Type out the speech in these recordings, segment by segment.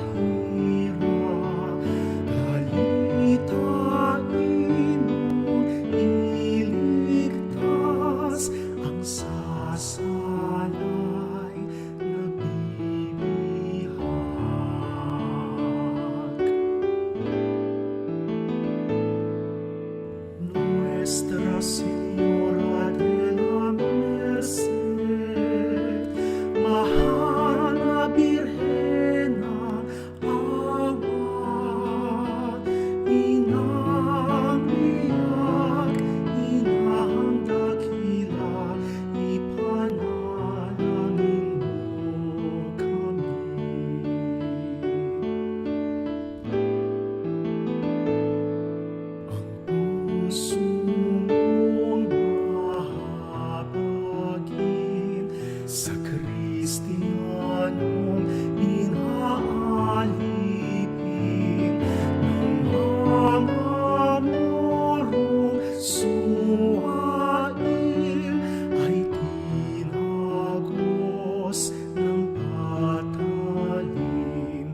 hirap, dalitain mo iligtas ang sasalay na bibihag. Nuestra Señora de la Merced, mahal na Birhena, awa, inang biyak, inang dakila, ipanalangin mo kami. Puso mong mahabagin sa Kristiyanong inaalipin ng mga morong suwail ay tinagos ng patalim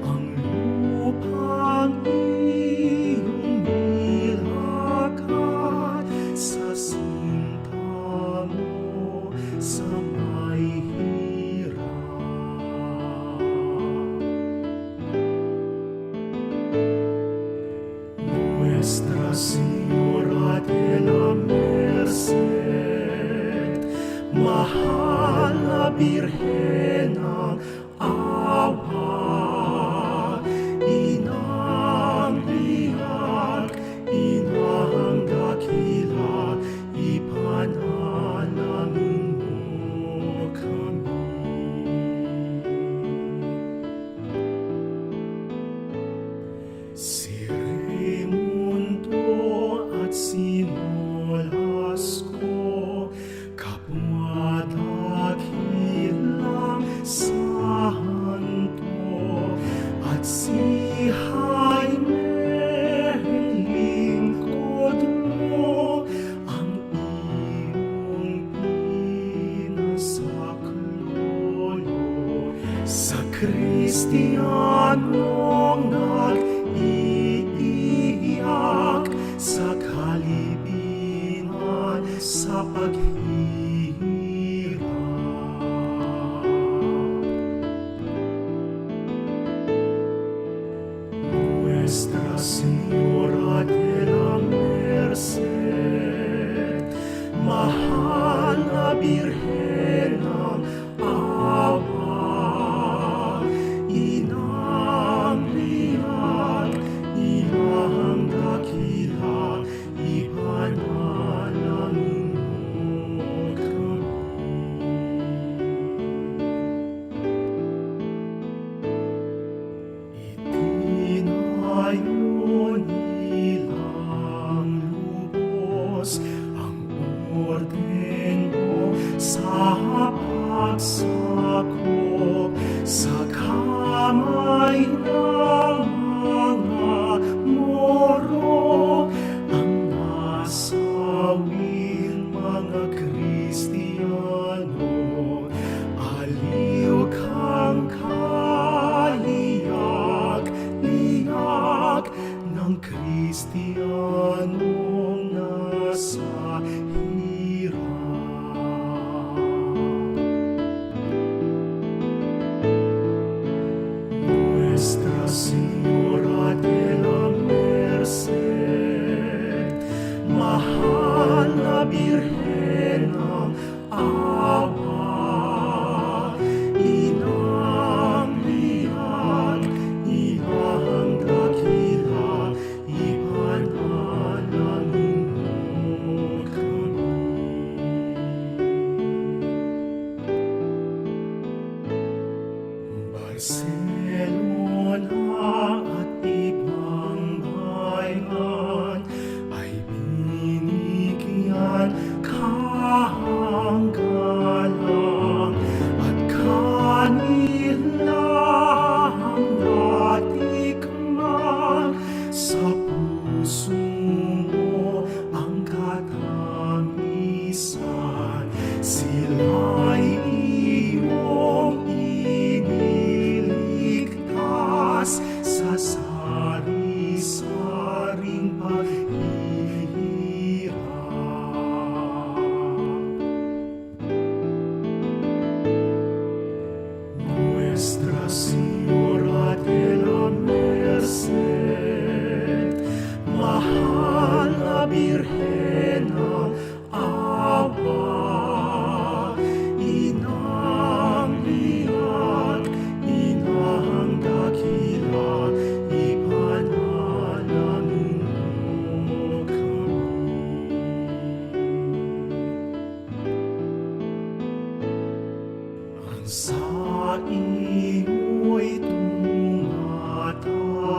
ang lupang iyong nilakad sa sinta mo sa may hirap. Nuestra Señora de la Merced, mahal na Birhenang awa, inang biyak, inang dakila, ipanalangin mo kami. Si Raimundo at si Nolasco, kapwa dakilang santo, at si Jaime lingkod mo, ang iyong pinasaklolo sa Kristiyanong nag-iiyak sa kalibingan sa paghihirap. Nuestra Señora de la Merced, mahal na Birhenang awa, inang biyak, inang dakila, ipanalangin mo kami. Itinayo nilang lubos ang orden mo sa pagsakop sa kamay ng mga moro, ang nasawing mga Kristiyano. Aliw kang kaliyak-liyak ng Kristiyanong nasa hirap. Nuestra Señora de la Merced, mahal na Birhenang awa, inang biyak, inang dakila, ipanalangin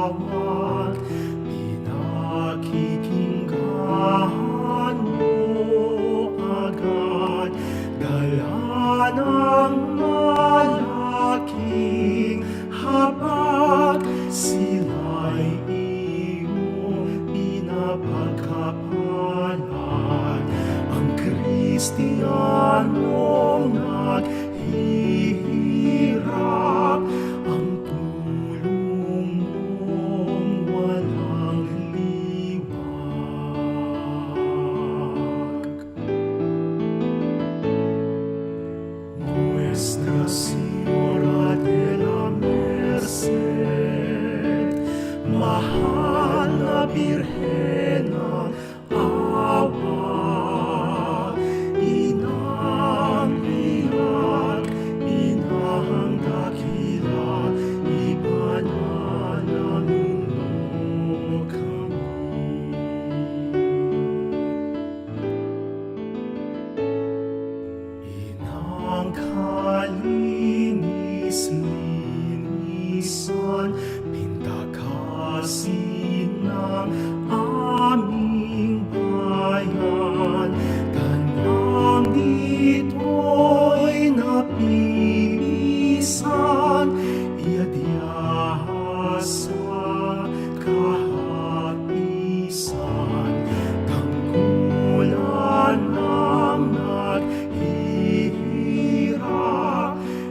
tawag, pinakikinggan mo agad. Dala ng malaking habag, sila'y iyong pinapagkapalan. Ang Kristiyanong naghihirap, ang tulong mong walang liwag. Nuestra Señora de la Merced, mahal na Birhen ng awa, inang biyak, inang dakila, ipanalangin mo kami. Inang kalinis-linisan, pintakasin ng aming bayan. Tanang dito'y napilisan, iadya sa kahapisan. Tanggulan ng naghihirap,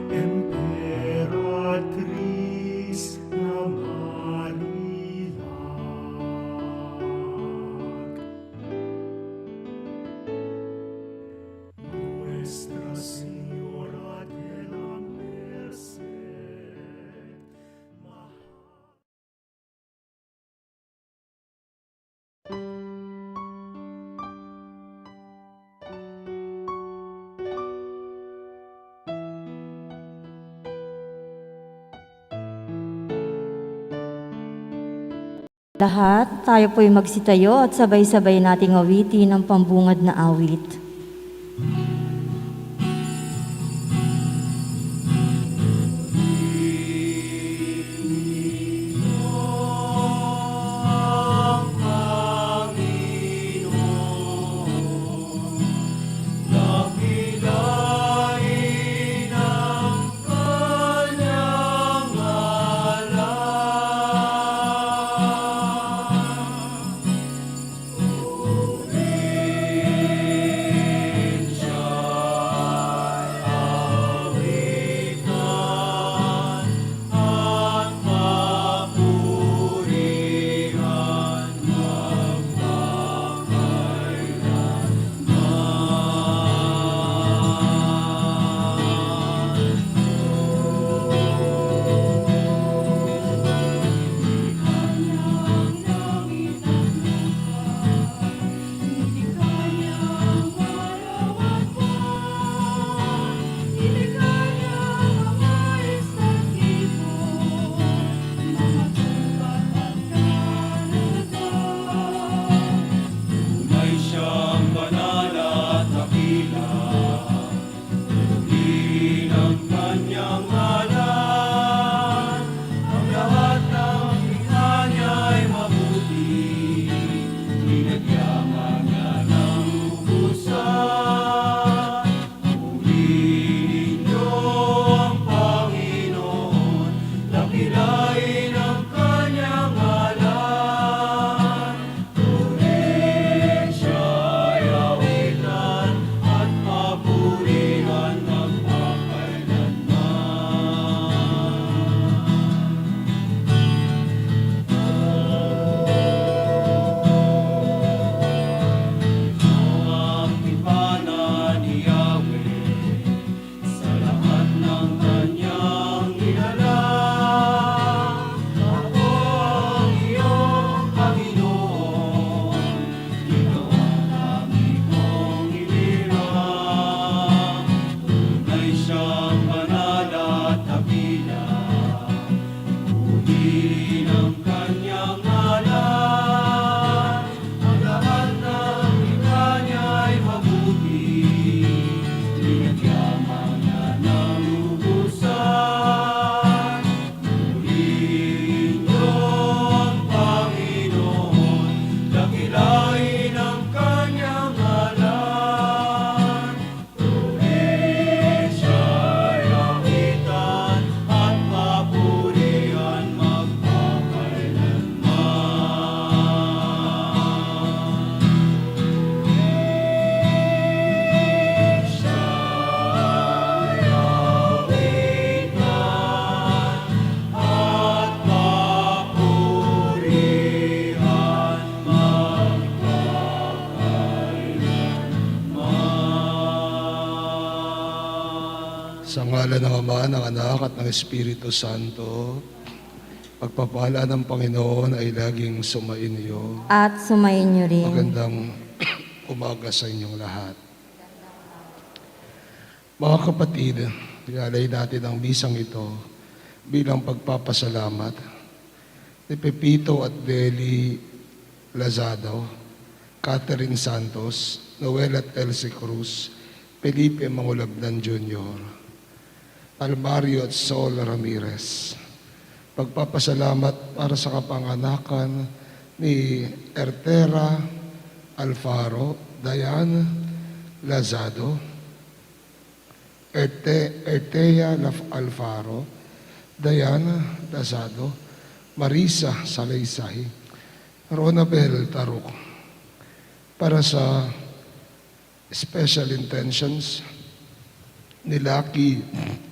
Emperatriz na Marilag. Nuestra Señora de la Merced, Lahat, tayo po'y magsitayo at sabay-sabay nating awitin ang pambungad na awit. Sa ngalan ng Ama, ng Anak at ng Espiritu Santo, pagpapala ng Panginoon ay laging sumainyo. At sumayin niyo rin. Magandang umaga sa inyong lahat. Mga kapatid, ialay natin ang bisang ito bilang pagpapasalamat ni Pepito at Deli Lazado, Catherine Santos, Noel at Elsie Cruz, Felipe Mangulabdan Jr., Almario at Sol Ramirez. Pagpapasalamat para sa kapanganakan ni Ertera Alfaro, Diane Lazado, Ertea Alfaro, Diana Lazado, Marisa Salaysay, Ronabel Taruk. Para sa special intentions ni Lucky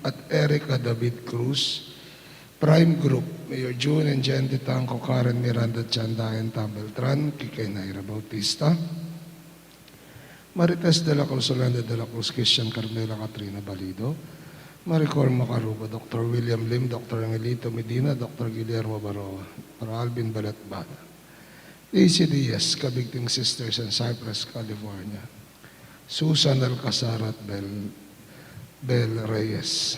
at Erica David Cruz, Prime Group, Mayor June and Jen Tangco, Karen Miranda Chandayan Tabeltran, Kikay Naira Bautista, Marites de la Cruz, Solanda de la Cruz, Christian Carmela Catrina Balido, Maricor Macarugo, Dr. William Lim, Dr. Angelito Medina, Dr. Guillermo Baroa, para Alvin Balatbat, AC Diaz, Kabigting Sisters in Cypress, California, Susan Alcazar at Bel Reyes,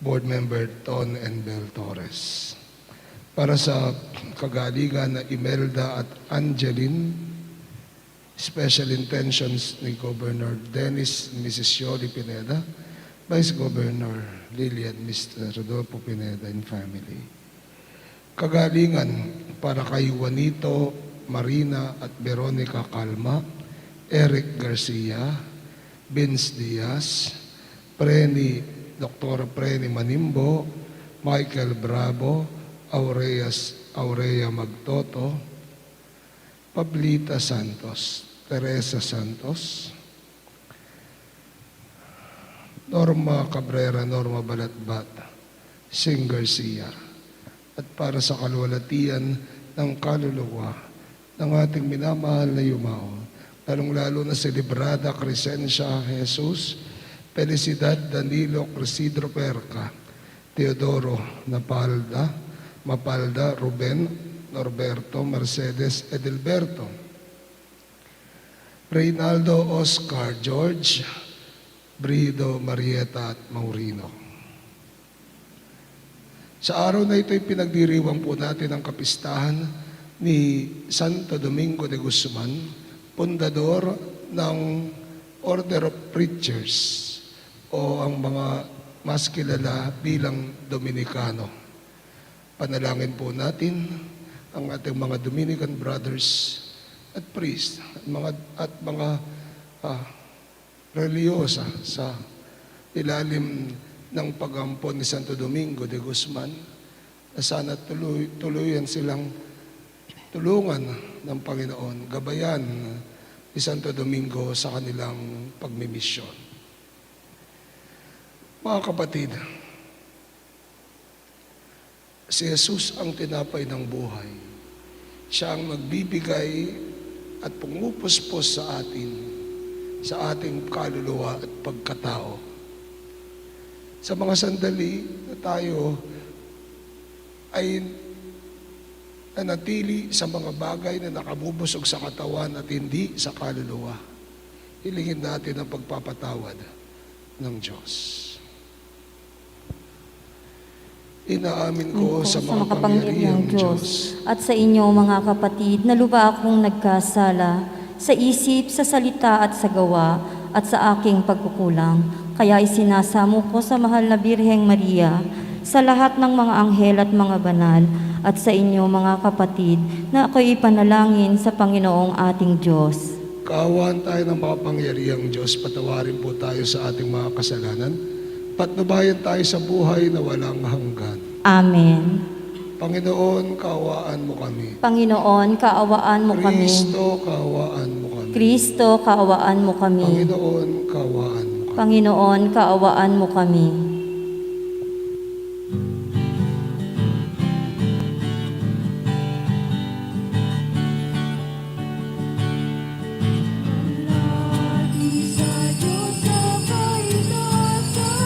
Board Member Ton and Bel Torres. Para sa kagaligan na Imelda at Angeline, special intentions ni Governor Dennis and Mrs. Yoli Pineda, Vice Governor Lilian, Mr. Rodolfo Pineda and family. Kagalingan para kay Juanito, Marina at Veronica Calma, Eric Garcia, Vince Diaz, Dr. Preni Manimbo, Michael Bravo, Aurea Magtoto, Pablita Santos, Teresa Santos, Norma Cabrera, Norma Balatbat, Sing Garcia, at para sa kalwalatian ng kaluluwa ng ating minamahal na yumao, lalong-lalo na si Librada Crescencia Jesus, Felicidad Danilo Crisidro Perca, Teodoro Mapalda, Ruben, Norberto, Mercedes, Edelberto, Reynaldo Oscar, George, Brido, Marieta at Maurino. Sa araw na ito ay pinagdiriwang po natin ang kapistahan ni Santo Domingo de Guzman, pundador ng Order of Preachers o ang mga mas kilala bilang Dominikano. Panalangin po natin ang ating mga Dominican brothers at priests at mga reliyosa sa ilalim ng pag-ampon ni Santo Domingo de Guzman na sana tuluyan silang tulungan ng Panginoon, gabayan ni Santo Domingo sa kanilang pagmimisyon. Mga kapatid, si Jesus ang tinapay ng buhay. Siya ang magbibigay at pumupuspos sa atin, sa ating kaluluwa at pagkatao. Sa mga sandali na tayo ay nanatili sa mga bagay na nakabubusog sa katawan at hindi sa kaluluwa, hilingin natin ang pagpapatawad ng Diyos. Inaamin ko sa makapangyarihang Diyos at sa inyo mga kapatid na lubha akong nagkasala sa isip, sa salita at sa gawa at sa aking pagkukulang. Kaya isinasamo ko sa mahal na Birheng Maria, sa lahat ng mga anghel at mga banal, at sa inyo mga kapatid na ako'y ipanalangin sa Panginoong ating Diyos. Kaawaan tayo ng makapangyarihang Diyos, patawarin po tayo sa ating mga kasalanan, patnubayan tayo sa buhay na walang hanggan. Amen. Panginoon, kaawaan mo kami. Panginoon, kaawaan mo kami. Kristo, kaawaan mo kami. Kristo, kaawaan mo kami. Panginoon, kaawaan mo kami. Panginoon, kaawaan mo kami. Sa Diyos sa kainasa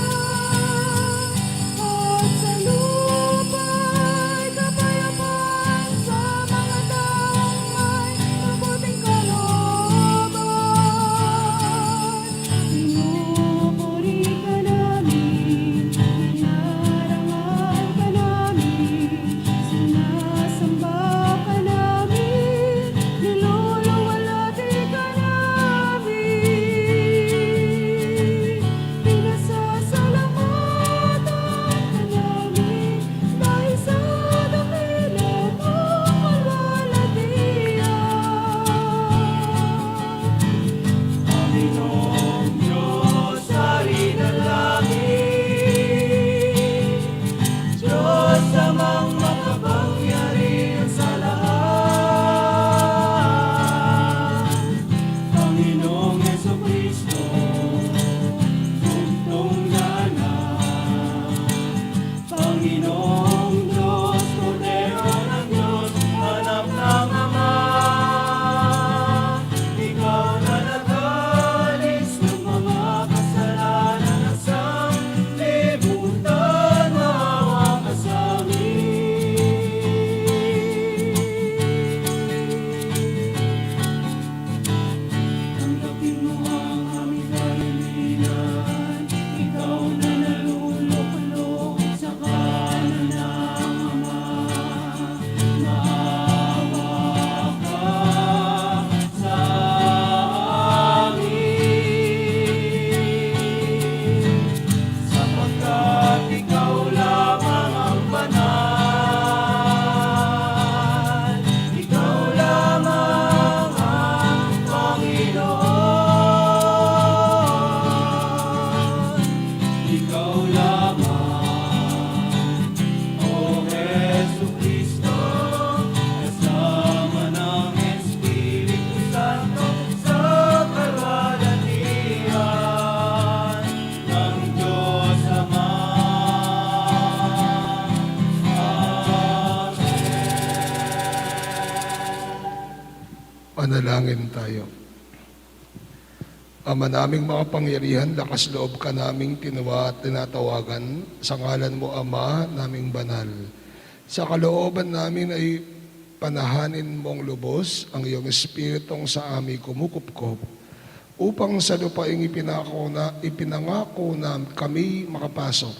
Manalangin tayo. Ama naming makapangyarihan, lakas loob ka naming tinatawagan. Sa ngalan mo, Ama, naming banal. Sa kalooban namin ay panahanin mong lubos ang iyong espiritong sa amin kumukupkop upang sa lupaing ipinangako na kami makapasok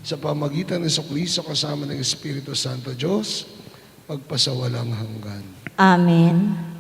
sa pamagitan ng Jesucristo kasama ng Espiritu Santo Diyos, magpasawalang hanggan. Amen.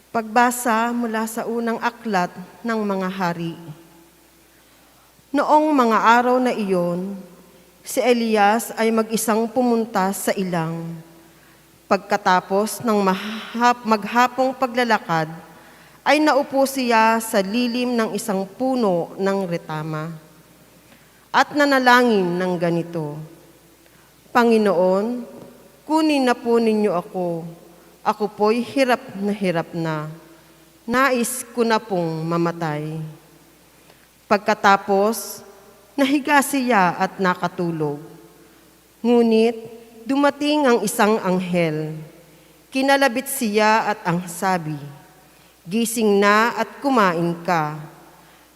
Pagbasa mula sa unang aklat ng mga hari. Noong mga araw na iyon, si Elias ay mag-isang pumunta sa ilang. Pagkatapos ng maghapong paglalakad, ay naupo siya sa lilim ng isang puno ng retama. At nanalangin ng ganito, Panginoon, kunin na po ninyo ako. Ako po'y hirap na. Nais ko na pong mamatay. Pagkatapos, nahiga siya at nakatulog. Ngunit, dumating ang isang anghel. Kinalabit siya at ang sabi, Gising na at kumain ka.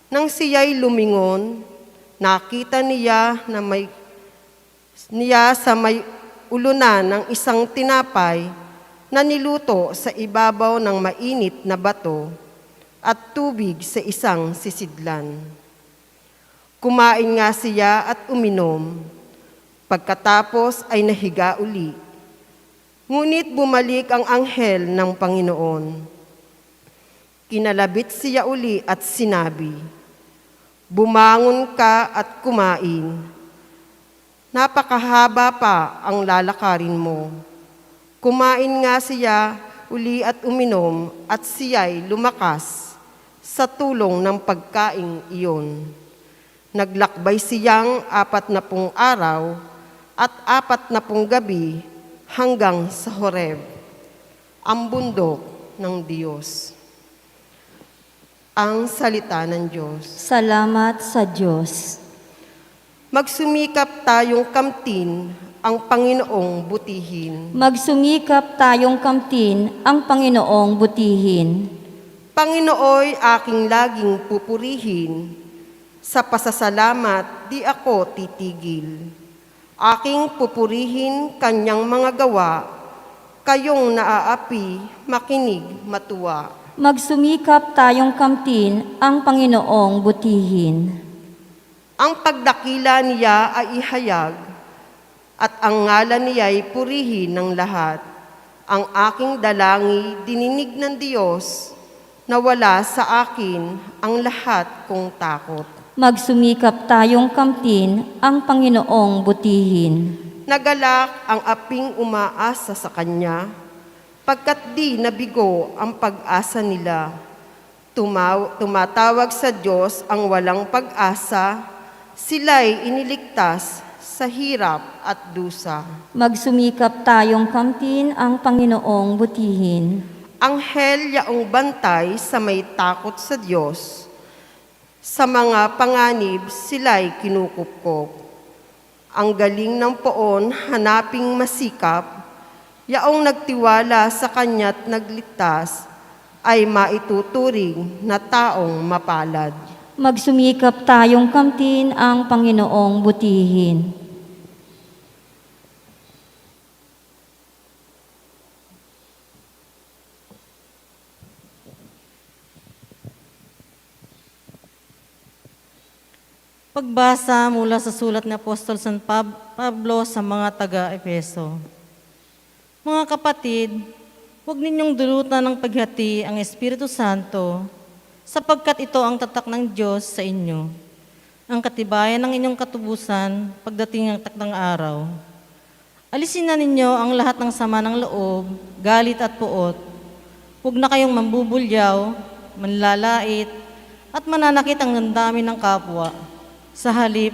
Nang siya'y lumingon, nakita niya sa may ulunan ng isang tinapay na niluto sa ibabaw ng mainit na bato at tubig sa isang sisidlan. Kumain nga siya at uminom. Pagkatapos ay nahiga uli. Ngunit bumalik ang anghel ng Panginoon. Kinalabit siya uli at sinabi, Bumangon ka at kumain. Napakahaba pa ang lalakarin mo. Kumain nga siya uli at uminom at siya'y lumakas sa tulong ng pagkaing iyon. Naglakbay siyang 40 araw at 40 gabi hanggang sa Horeb, ang bundok ng Diyos. Ang salita ng Diyos. Salamat sa Diyos. Magsumikap tayong kamtin ang Panginoong butihin. Magsumikap tayong kamtin ang Panginoong butihin. Panginooy aking laging pupurihin, sa pasasalamat di ako titigil. Aking pupurihin kanyang mga gawa, kayong naaapi, makinig, matuwa. Magsumikap tayong kamtin ang Panginoong butihin. Ang pagdakila niya ay ihayag, at ang ngalan niya'y purihin ng lahat. Ang aking dalangi dininig ng Diyos, na wala sa akin ang lahat kong takot. Magsumikap tayong kamtin ang Panginoong butihin. Nagalak ang aping umaasa sa Kanya, pagkat di nabigo ang pag-asa nila. Tumatawag sa Diyos ang walang pag-asa, sila'y iniligtas sa hirap at dusa. Magsumikap tayong kamtin ang Panginoong butihin. Anghel yaong bantay sa may takot sa Diyos, sa mga panganib sila'y kinukupkop. Ang galing ng poon hanaping masikap, yaong nagtiwala sa Kanya't nagligtas, ay maituturing na taong mapalad. Magsumikap tayong kamtin ang Panginoong butihin. Pagbasa mula sa sulat ni Apostol San Pablo sa mga taga-Efeso. Mga kapatid, huwag ninyong dulutan ng paghati ang Espiritu Santo, sapagkat ito ang tatak ng Diyos sa inyo, ang katibayan ng inyong katubusan pagdating ng takdang araw. Alisin na ninyo ang lahat ng sama ng loob, galit at puot. Huwag na kayong mambubulyaw, manlalait, at mananakit ang damdamin ng kapwa. Sa halip,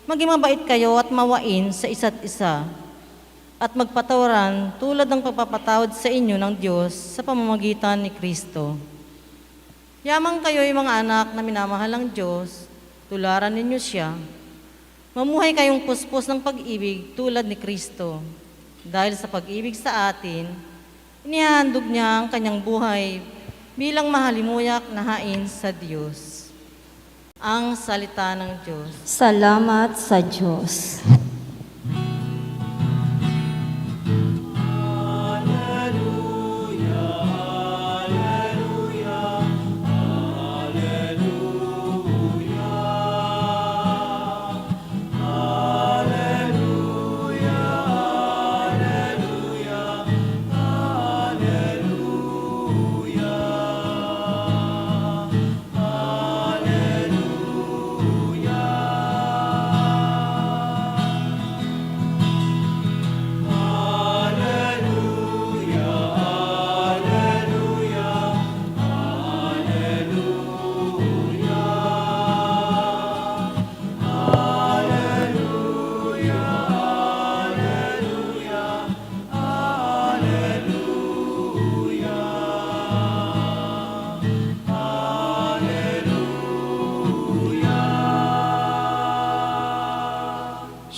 maging mabait kayo at mawain sa isa't isa. At magpatawaran tulad ng pagpapatawad sa inyo ng Diyos sa pamamagitan ni Kristo. Yamang kayo'y mga anak na minamahal ng Diyos, tularan ninyo siya. Mamuhay kayong puspos ng pag-ibig tulad ni Kristo. Dahil sa pag-ibig sa atin, inihandog niya ang kanyang buhay bilang mahalimuyak na hain sa Diyos. Ang salita ng Diyos. Salamat sa Diyos.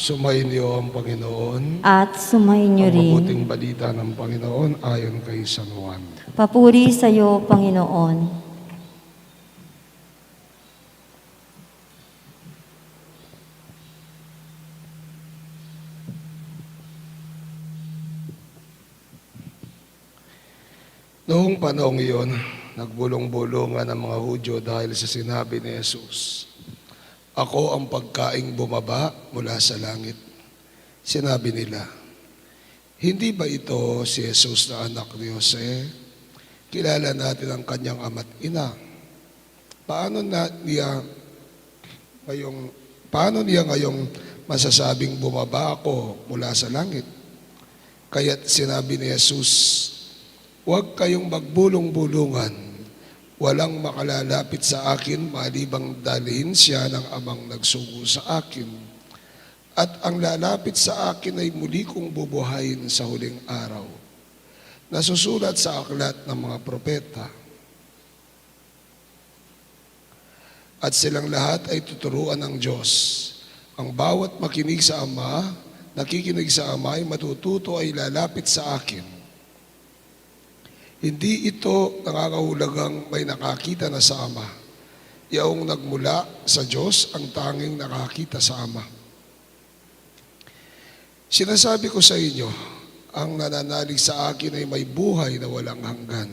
Sumayin niyo ang Panginoon. At sumayin niyo Ang rin. mabuting balita ng Panginoon ayon kay San Juan. Papuri sa iyo, Panginoon. Noong panahong iyon, nagbulong-bulungan ang mga Hudyo dahil sa sinabi ni Jesus, "Ako ang pagkaing bumaba mula sa langit." Sinabi nila, "Hindi ba ito si Jesus na anak ni Jose? Kilala natin ang kanyang ama't ina. Paano niya ngayong masasabing bumaba ako mula sa langit?" Kaya't sinabi ni Jesus, "Huwag kayong magbulong-bulungan. Walang makalalapit sa akin malibang dalhin siya ng amang nagsugo sa akin. At ang lalapit sa akin ay muli kong bubuhayin sa huling araw." Nasusulat sa aklat ng mga propeta. At silang lahat ay tuturuan ng Diyos. Ang bawat makinig sa Ama, nakikinig sa Ama ay matututo ay lalapit sa akin. Hindi ito nangangahulugang may nakakita na sa Ama. Yaong nagmula sa Diyos ang tanging nakakita sa Ama. Sinasabi ko sa inyo, ang nananalig sa akin ay may buhay na walang hanggan.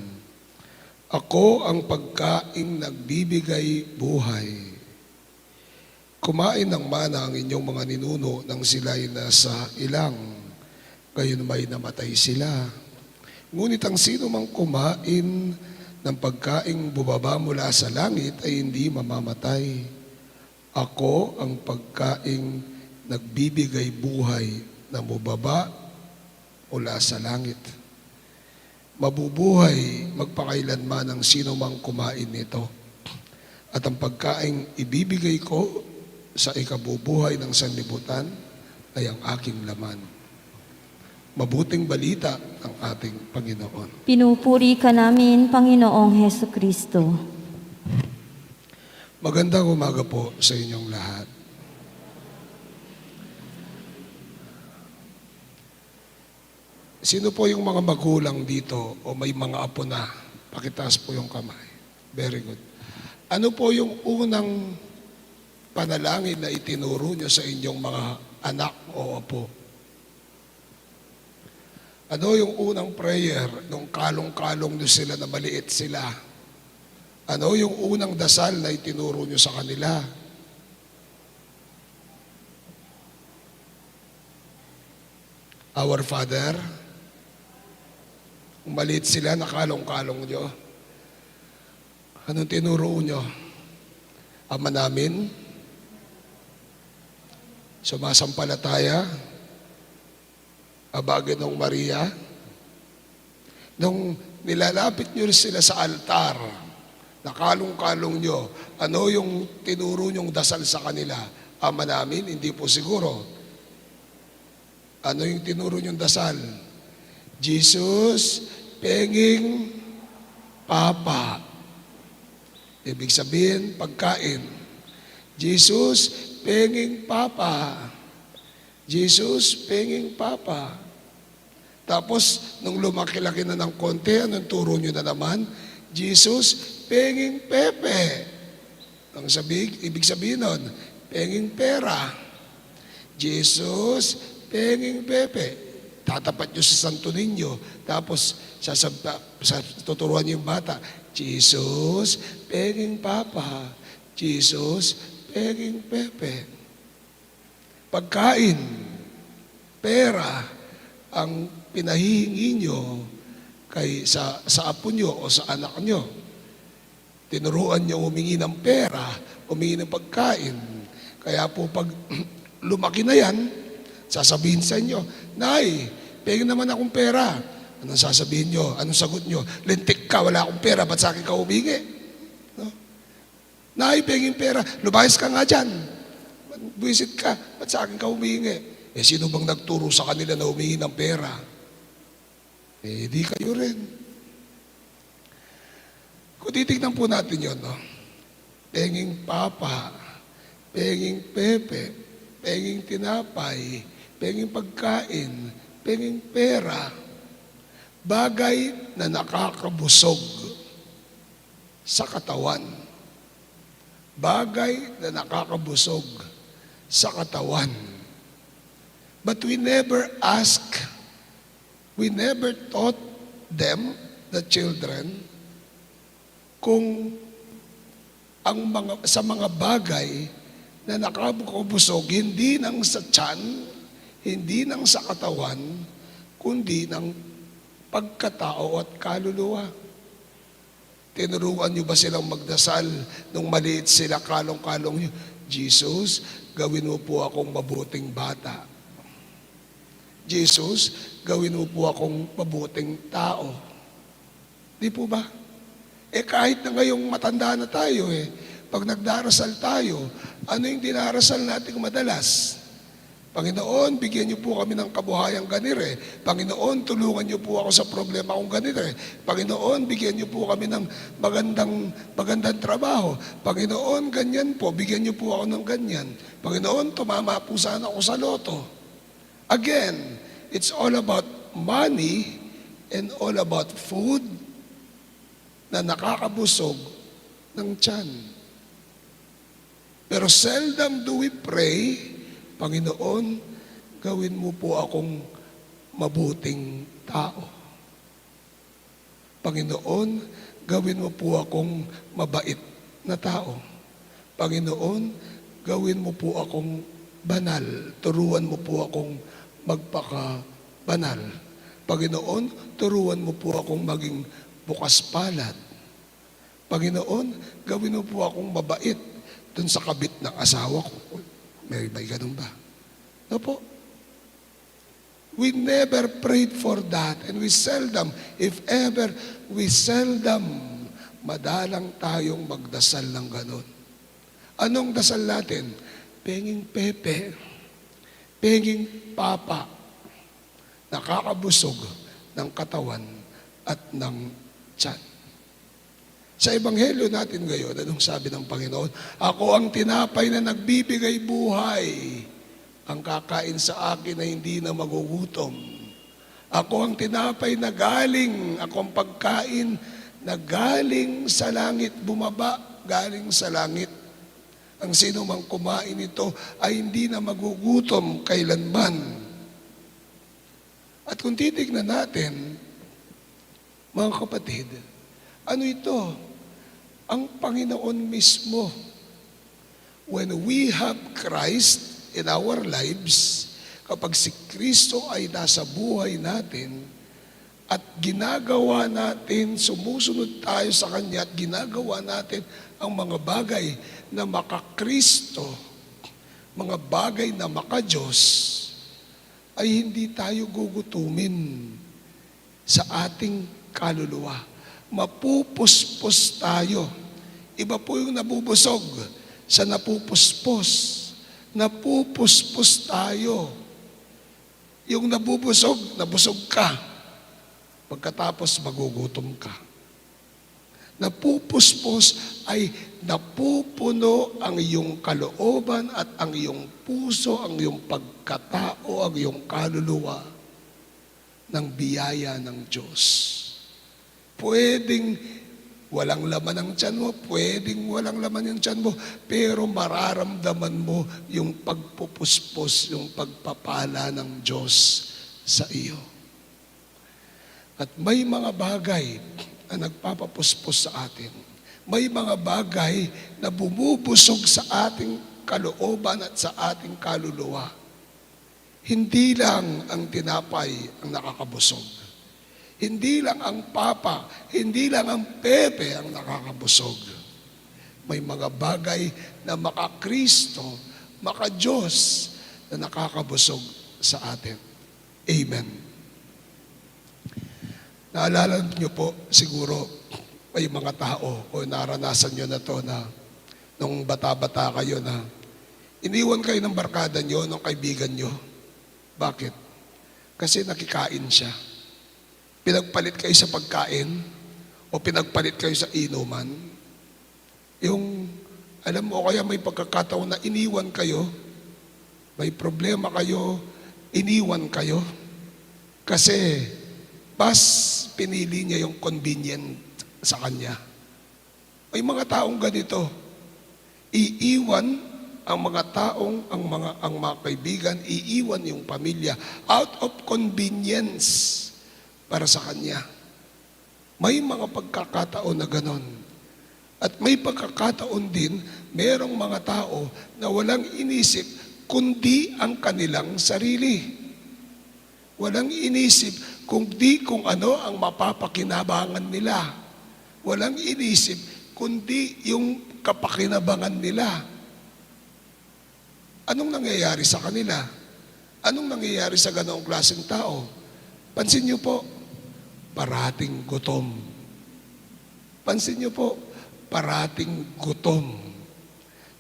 Ako ang pagkaing nagbibigay buhay. Kumain ng mana ang inyong mga ninuno nang sila'y nasa ilang, gayon may namatay sila. Ngunit ang sino mang kumain ng pagkaing bubaba mula sa langit ay hindi mamamatay. Ako ang pagkaing nagbibigay buhay na bubaba mula sa langit. Mabubuhay magpakailanman ang sino mang kumain nito. At ang pagkaing ibibigay ko sa ikabubuhay ng sanlibutan ay ang aking laman. Mabuting balita ng ating Panginoon. Pinupuri ka namin, Panginoong Heso Kristo. Magandang umaga po sa inyong lahat. Sino po yung mga magulang dito o may mga apo na? Pakitaas po yung kamay. Very good. Ano po yung unang panalangin na itinuro nyo sa inyong mga anak o apo? Ano yung unang prayer nung kalong-kalong nyo sila na maliit sila? Ano yung unang dasal na itinuro nyo sa kanila? Our Father, kung maliit sila, nakalong-kalong nyo, anong tinuro nyo? Ama namin, sumasampalataya, Abagin ng Maria, nung nilalapit nyo sila sa altar, nakalong-kalong nyo, ano yung tinuro nyong dasal sa kanila? Ama namin, hindi po siguro. Ano yung tinuro nyong dasal? Jesus, penging Papa. Ibig sabihin, pagkain. Jesus, penging Papa. Jesus, penging Papa. Tapos, nung lumaki-laki na ng konti, anong turo nyo na naman? Jesus, penging Pepe. Ibig sabihin nun, penging pera. Jesus, penging Pepe. Tatapat nyo sa Santo Niño. Tapos, tuturuan nyo yung bata, Jesus, penging Papa. Jesus, penging Pepe. Pagkain, pera, ang pinahihingi nyo sa apo nyo o sa anak nyo. Tinuruan nyo humingi ng pera, humingi ng pagkain. Kaya po pag lumaki na yan, sasabihin sa inyo, Nay, pengin naman akong pera. Anong sasabihin nyo? Anong sagot nyo? Lintik ka, wala akong pera, ba't sa akin ka humingi? No? Nay, pengin pera, lumayas ka nga dyan. Buwisit ka, ba't sa akin ka humingi? Sino bang nagturo sa kanila na humingi ng pera? Di kayo rin. Kung titignan po natin yun, no? Penging Papa, penging Pepe, penging tinapay, penging pagkain, penging pera, bagay na nakakabusog sa katawan. Bagay na nakakabusog sa katawan. But we never taught them, the children, kung sa mga bagay na nakakabusog, hindi nang sa tiyan, hindi nang sa katawan, kundi ng pagkatao at kaluluwa. Tinuruan niyo ba silang magdasal nung maliit sila, kalong-kalong niyo? Jesus, gawin mo po akong mabuting bata. Jesus, gawin mo po akong mabuting tao. Di po ba? Kahit na ngayong matanda na tayo pag nagdarasal tayo, ano yung dinarasal natin madalas? Panginoon, bigyan niyo po kami ng kabuhayang ganire. Panginoon, tulungan niyo po ako sa problema kong ganire. Panginoon, bigyan niyo po kami ng magandang trabaho. Panginoon, ganyan po, bigyan niyo po ako ng ganyan. Panginoon, tumama po sana ako sa loto. Again, it's all about money and all about food na nakakabusog ng tiyan. Pero seldom do we pray, Panginoon, gawin mo po akong mabuting tao. Panginoon, gawin mo po akong mabait na tao. Panginoon, gawin mo po akong banal. Turuan mo po akong magpaka-banal. Panginoon, turuan mo po akong maging bukas palad. Panginoon, gawin mo po akong mabait dun sa kabit ng asawa ko. May ganun ba? No po. We never prayed for that and we seldom, if ever, madalang tayong magdasal ng ganun. Anong dasal natin? Penging Pepe, penging Papa, nakakabusog ng katawan at ng tiyan. Sa Ebanghelyo natin ngayon, anong sabi ng Panginoon? Ako ang tinapay na nagbibigay buhay. Ang kakain sa akin na hindi na magugutom. Ako ang tinapay na galing, ako ang pagkain na galing sa langit, bumaba, galing sa langit. Ang sino mang kumain ito ay hindi na magugutom kailanman. At kung titignan natin, mga kapatid, ano ito? Ang Panginoon mismo. When we have Christ in our lives, kapag si Kristo ay nasa buhay natin, at ginagawa natin, sumusunod tayo sa Kanya at ginagawa natin ang mga bagay na maka-Kristo, mga bagay na maka-Diyos, ay hindi tayo gugutumin sa ating kaluluwa. Mapupuspos tayo. Iba po yung nabubusog sa napupuspos. Napupuspos tayo. Yung nabubusog, nabusog ka. Pagkatapos magugutom ka. Napupuspos ay napupuno ang iyong kalooban at ang iyong puso, ang iyong pagkatao, ang iyong kaluluwa ng biyaya ng Diyos. Pwedeng walang laman ang tiyan mo, pwedeng walang laman yung tiyan mo, pero mararamdaman mo yung pagpupuspos, yung pagpapala ng Diyos sa iyo. At may mga bagay na nagpapapuspos sa atin. May mga bagay na bumubusog sa ating kalooban at sa ating kaluluwa. Hindi lang ang tinapay ang nakakabusog. Hindi lang ang papa, hindi lang ang pepe ang nakakabusog. May mga bagay na maka-Kristo, maka-Diyos na nakakabusog sa atin. Amen. Naalala niyo po, siguro, may mga tao o naranasan niyo na to na nung bata-bata kayo na iniwan kayo ng barkada niyo, ng kaibigan niyo. Bakit? Kasi nakikain siya. Pinagpalit kayo sa pagkain o pinagpalit kayo sa inuman. Yung, alam mo, kaya may pagkakataon na iniwan kayo, may problema kayo, iniwan kayo. Kasi, mas pinili niya yung convenient sa kanya. May mga taong ganito. Iiwan ang mga taong, ang mga kaibigan, iiwan yung pamilya out of convenience para sa kanya. May mga pagkakataon na ganon. At may pagkakataon din, merong mga tao na walang inisip kundi ang kanilang sarili. Walang inisip kung ano ang mapapakinabangan nila. Walang inisip kundi yung kapakinabangan nila. Anong nangyayari sa kanila? Anong nangyayari sa ganoong klaseng tao? Pansin niyo po, parating gutom. Pansin niyo po, parating gutom.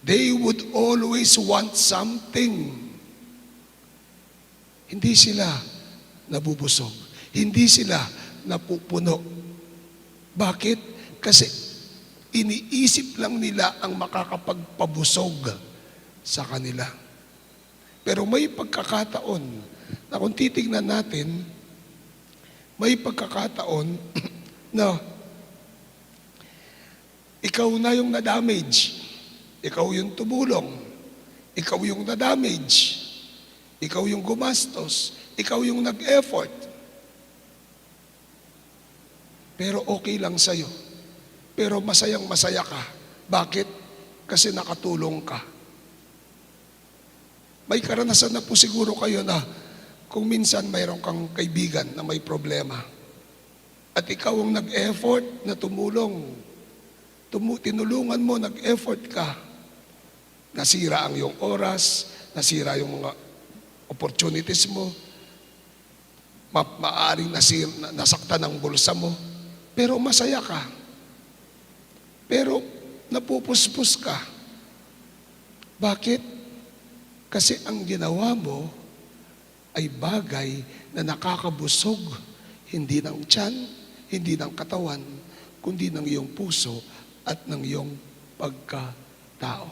They would always want something. Hindi sila nabubusog. Hindi sila napupuno. Bakit? Kasi iniisip lang nila ang makakapagpabusog sa kanila. Pero may pagkakataon na kung titignan natin, may pagkakataon na ikaw na yung na-damage. Ikaw yung tumulong. Ikaw yung na-damage. Ikaw yung gumastos. Ikaw yung nag-effort. Pero okay lang sa'yo. Pero masayang masaya ka. Bakit? Kasi nakatulong ka. May karanasan na po siguro kayo na kung minsan mayroon kang kaibigan na may problema at ikaw ang nag-effort na tumulong. Tinulungan mo, nag-effort ka. Nasira ang iyong oras, nasira yung mga opportunities mo, maaaring nasaktan ang bulsa mo, pero masaya ka. Pero napupuspos ka. Bakit? Kasi ang ginawa mo ay bagay na nakakabusog, hindi ng tiyan, hindi ng katawan, kundi ng iyong puso at ng iyong pagkatao.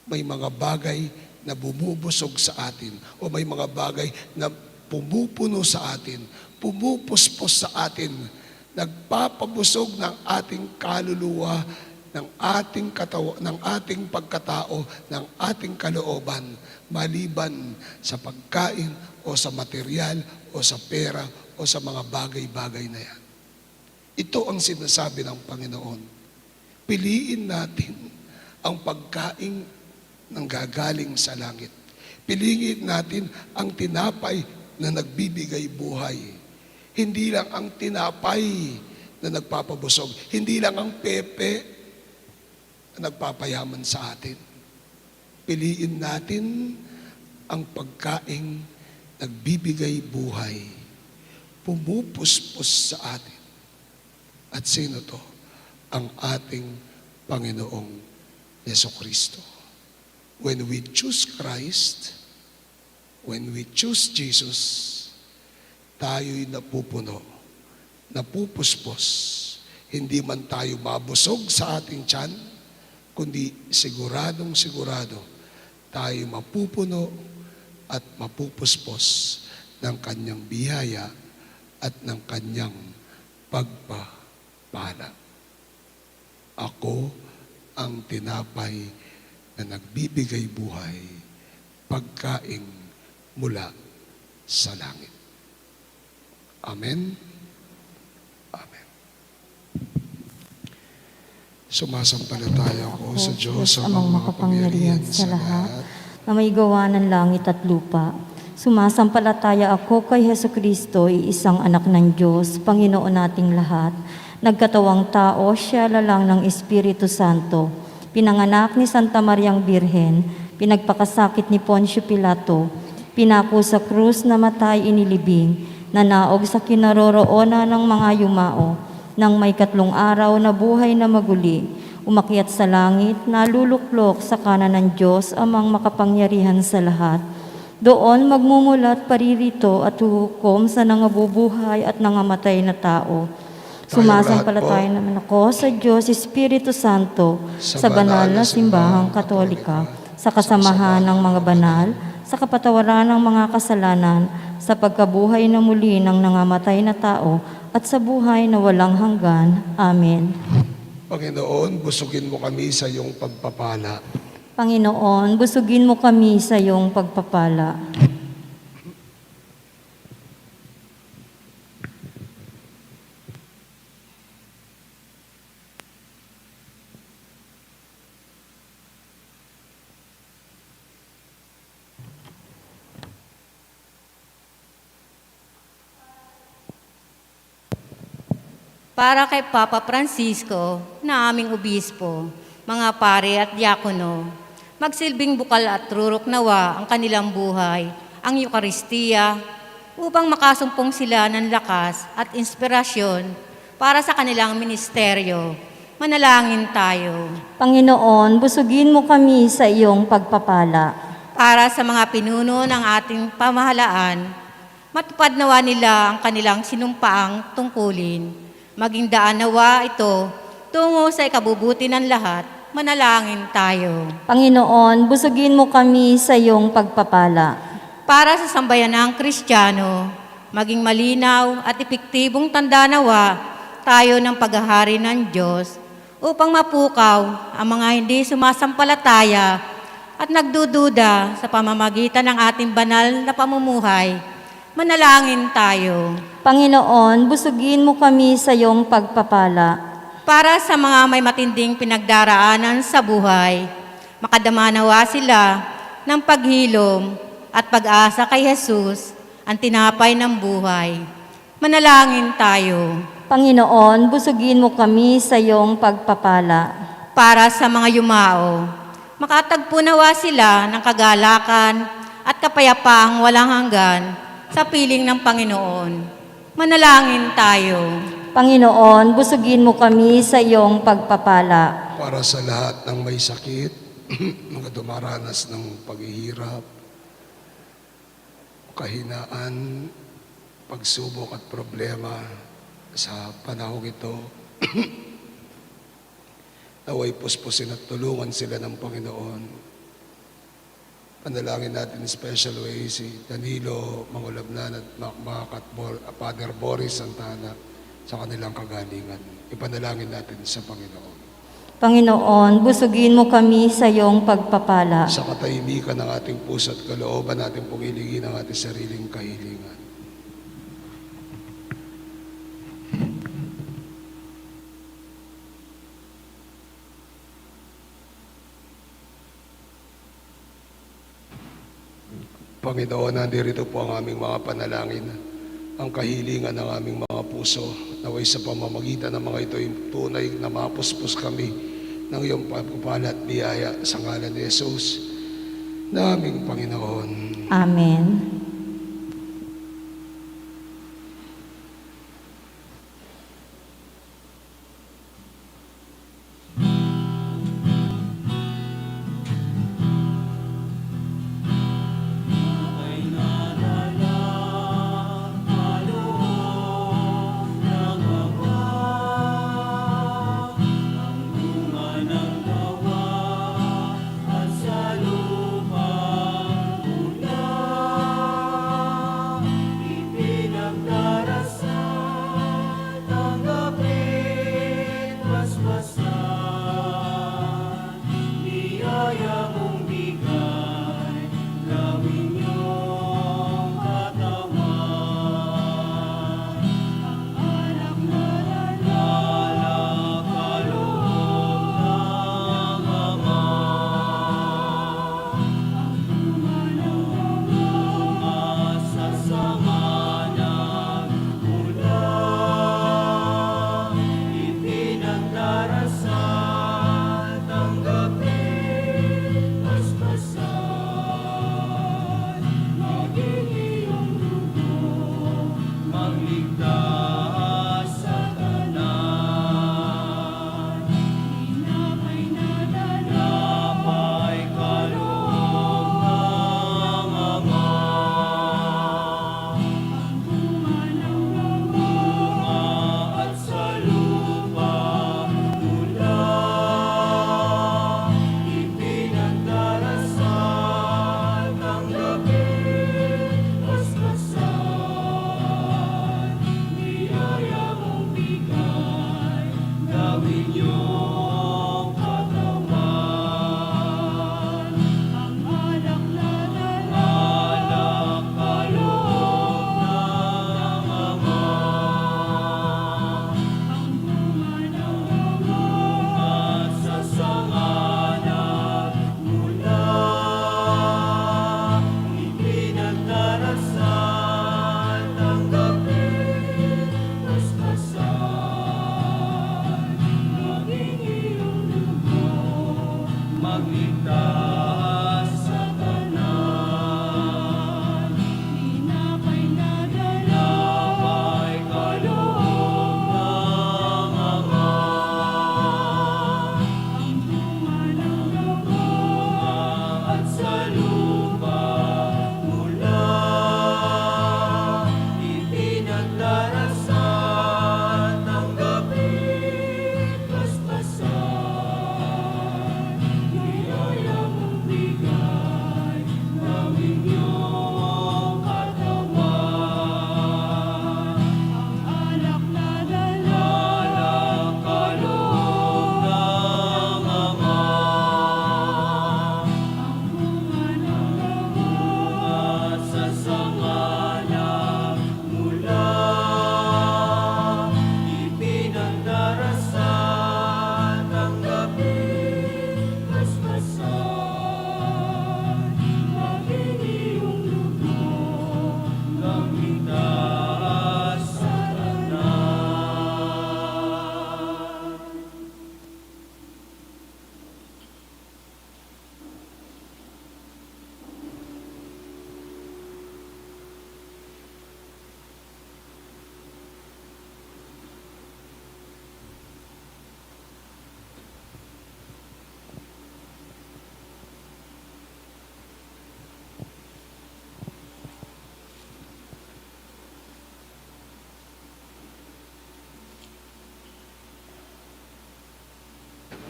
May mga bagay na bumubusog sa atin o may mga bagay na pumupuno sa atin, pumupuspos sa atin, nagpapabusog ng ating kaluluwa, ng ating katawan, ng ating pagkatao, ng ating kalooban, maliban sa pagkain o sa material o sa pera o sa mga bagay-bagay na yan. Ito ang sinasabi ng Panginoon. Piliin natin ang pagkain ng gagaling sa langit. Piliin natin ang tinapay na nagbibigay buhay. Hindi lang ang tinapay na nagpapabusog. Hindi lang ang pepe na nagpapayaman sa atin. Piliin natin ang pagkaing nagbibigay buhay, pumupuspos sa atin. At sino to? Ang ating Panginoong Yesukristo. When we choose Christ, when we choose Jesus, tayo'y napupuno, napupuspos. Hindi man tayo mabusog sa ating tiyan, kundi siguradong sigurado tayo mapupuno at mapupuspos ng kanyang biyaya at ng kanyang pagpapala. Ako ang tinapay na nagbibigay buhay, pagkain mula sa langit. Amen. Amen. Sumasampalataya ako sa Diyos, amang makapangyarihan sa lahat, na may gawa ng langit at lupa. Sumasampalataya ako kay Hesukristo, isang anak ng Diyos, Panginoon nating lahat. Nagkatawang tao, siya lalang ng Espiritu Santo. Pinanganak ni Santa Mariang Birhen, pinagpakasakit ni Poncio Pilato, pinako sa krus, namatay, inilibing, nanaog sa kinaroroonan ng mga yumao, nang may 3 araw na buhay na maguli, umakyat sa langit, naluluklok sa kanan ng Diyos, amang makapangyarihan sa lahat. Doon magmumulat paririto at huhukom sa nangabubuhay at nangamatay na tao. Sumasampalataya naman ako sa Diyos, Espiritu Santo, sa banal na simbahang katolika, sa kasamahan ng mga banal, sa kapatawaran ng mga kasalanan, sa pagkabuhay na muli ng nangamatay na tao, at sa buhay na walang hanggan. Amen. Panginoon, busugin mo kami sa iyong pagpapala. Panginoon, busugin mo kami sa iyong pagpapala. Para kay Papa Francisco, na aming obispo, mga pare at diakono, magsilbing bukal at rurok nawa ang kanilang buhay, ang Eukaristiya, upang makasumpong sila ng lakas at inspirasyon para sa kanilang ministeryo. Manalangin tayo. Panginoon, busugin mo kami sa iyong pagpapala. Para sa mga pinuno ng ating pamahalaan, matupad nawa nila ang kanilang sinumpaang tungkulin. Maging daan nawa ito tungo sa ikabubuti ng lahat. Manalangin tayo. Panginoon, busugin mo kami sa iyong pagpapala. Para sa sambayanang Kristiyano, maging malinaw at epektibong tanda nawa tayo ng paghahari ng Diyos upang mapukaw ang mga hindi sumasampalataya at nagdududa sa pamamagitan ng ating banal na pamumuhay. Manalangin tayo. Panginoon, busugin mo kami sa iyong pagpapala. Para sa mga may matinding pinagdaraanan sa buhay, makadama nawa sila ng paghilom at pag-asa kay Jesus, ang tinapay ng buhay. Manalangin tayo. Panginoon, busugin mo kami sa iyong pagpapala. Para sa mga yumao, makatagpo nawa sila ng kagalakan at kapayapaang walang hanggan sa piling ng Panginoon. Manalangin tayo. Panginoon, busugin mo kami sa iyong pagpapala. Para sa lahat ng may sakit, mga dumaranas ng paghihirap, kahinaan, pagsubok at problema sa panahong ito, naway puspusin at tulungan sila ng Panginoon. Panalangin natin in special way si Danilo Mangulabnan at Father Boris Santana sa kanilang kagalingan. Ipanalangin natin sa Panginoon. Panginoon, busugin mo kami sa iyong pagpapala. Sa katahimikan ng ating puso at kalooban natin pong iligin ang ating sariling kahilingan. Panginoon, nandirito po ang aming mga panalangin, ang kahilingan ng aming mga puso, naway sa pamamagitan ng mga ito ay tunay na mapuspos kami ng iyong pagpapala at biyaya sa ngalan ni Jesus na aming Panginoon. Amen.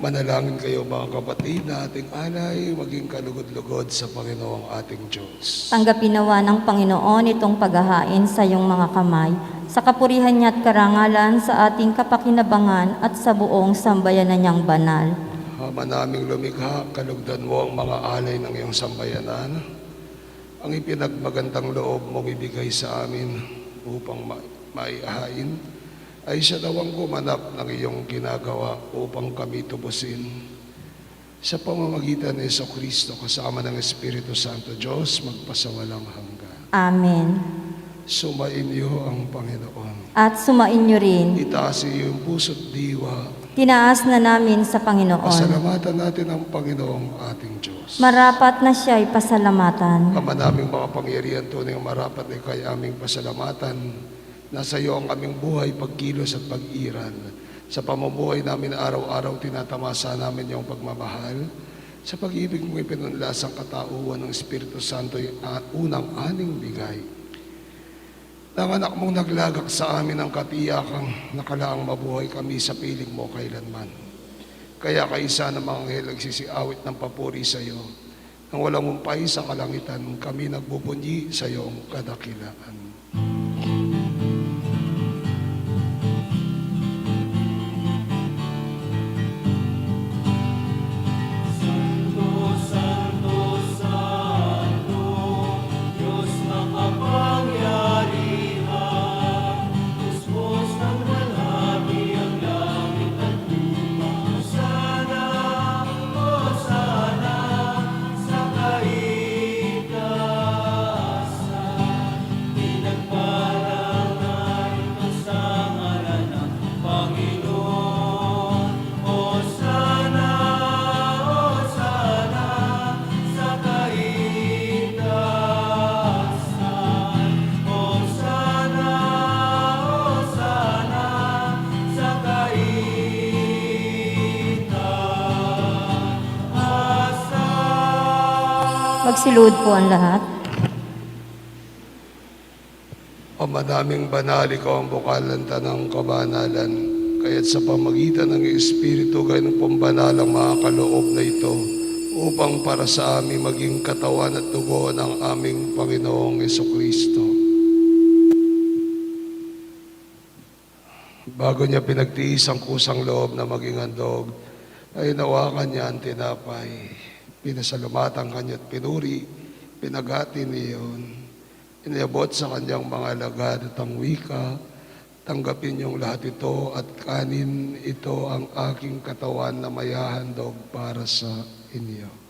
Manalangin kayo mga kapatid na ating alay maging kalugod-lugod sa Panginoong ating Diyos. Tanggapin nawa ng Panginoon itong paghahain sa iyong mga kamay, sa kapurihan niya at karangalan sa ating kapakinabangan at sa buong sambayanan niyang banal. Ama naming lumikha, kalugdan mo ang mga alay ng iyong sambayanan. Ang ipinagmagandang loob mong ibigay sa amin upang maihain ay siya daw ang gumanap ng iyong ginagawa upang kami tubusin. Sa pamamagitan ni Jesucristo kasama ng Espiritu Santo Diyos, magpasawalang hanggan. Amen. Sumainyo ang Panginoon. At sumainyo rin. Itaas iyong puso't diwa tinaas na namin sa Panginoon. Pasalamatan natin ang Panginoong ating Diyos. Marapat na siya'y pasalamatan. Ama naming makapangyarihan, tunay ang marapat ay kay aming pasalamatan. Nasa iyo ang aming buhay, pagkilos at pag-iral. Sa pamumuhay namin araw-araw, tinatamasa namin iyong pagmamahal. Sa pag-ibig mong ipinunlas ang katauhan ng Espiritu Santo, yung unang aning bigay. Nang anak mong naglagak sa amin ang katiyakang nakalaang mabuhay kami sa piling mo kailanman. Kaya kaisa ng mga anghel nagsisiawit ng papuri sa iyo. Nang walang umpay sa kalangitan, kami nagbubunyi sa iyong kadakilaan. Magsiluhod po ang lahat. Ama naming banal, ikaw ang bukal ng tanang kabanalan. Kaya't sa pamagitan ng Espiritu, gayon ng pambanalang mga kaloob na ito, upang para sa amin maging katawan at dugo ng aming Panginoong Jesucristo. Bago niya pinagtiis ang kusang loob na maging handog, ay nawakan niya ang tinapay. Pinasalamatan kanya at pinuri, pinagati niyon. Iniabot sa kanyang mga alagad at ang wika, tanggapin niyong lahat ito at kanin ito ang aking katawan na mayahandog para sa inyo.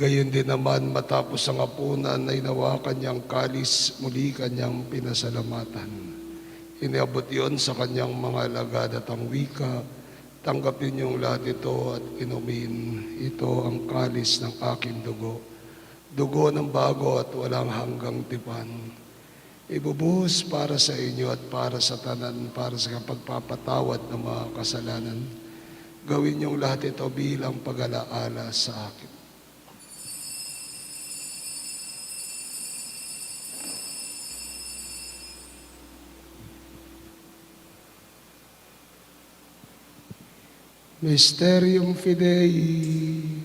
Gayon din naman matapos ang hapunan ay nawakan niyang kalis, muli kanyang pinasalamatan. Iniabot iyon sa kanyang mga alagad at ang wika, tanggapin niyong lahat ito at inumin. Ito ang kalis ng aking dugo, dugo ng bago at walang hanggang tipan. Ibubuhos para sa inyo at para sa tanan, para sa pagpapatawad ng mga kasalanan. Gawin niyong lahat ito bilang pag-alaala sa akin. Mysterium Fidei.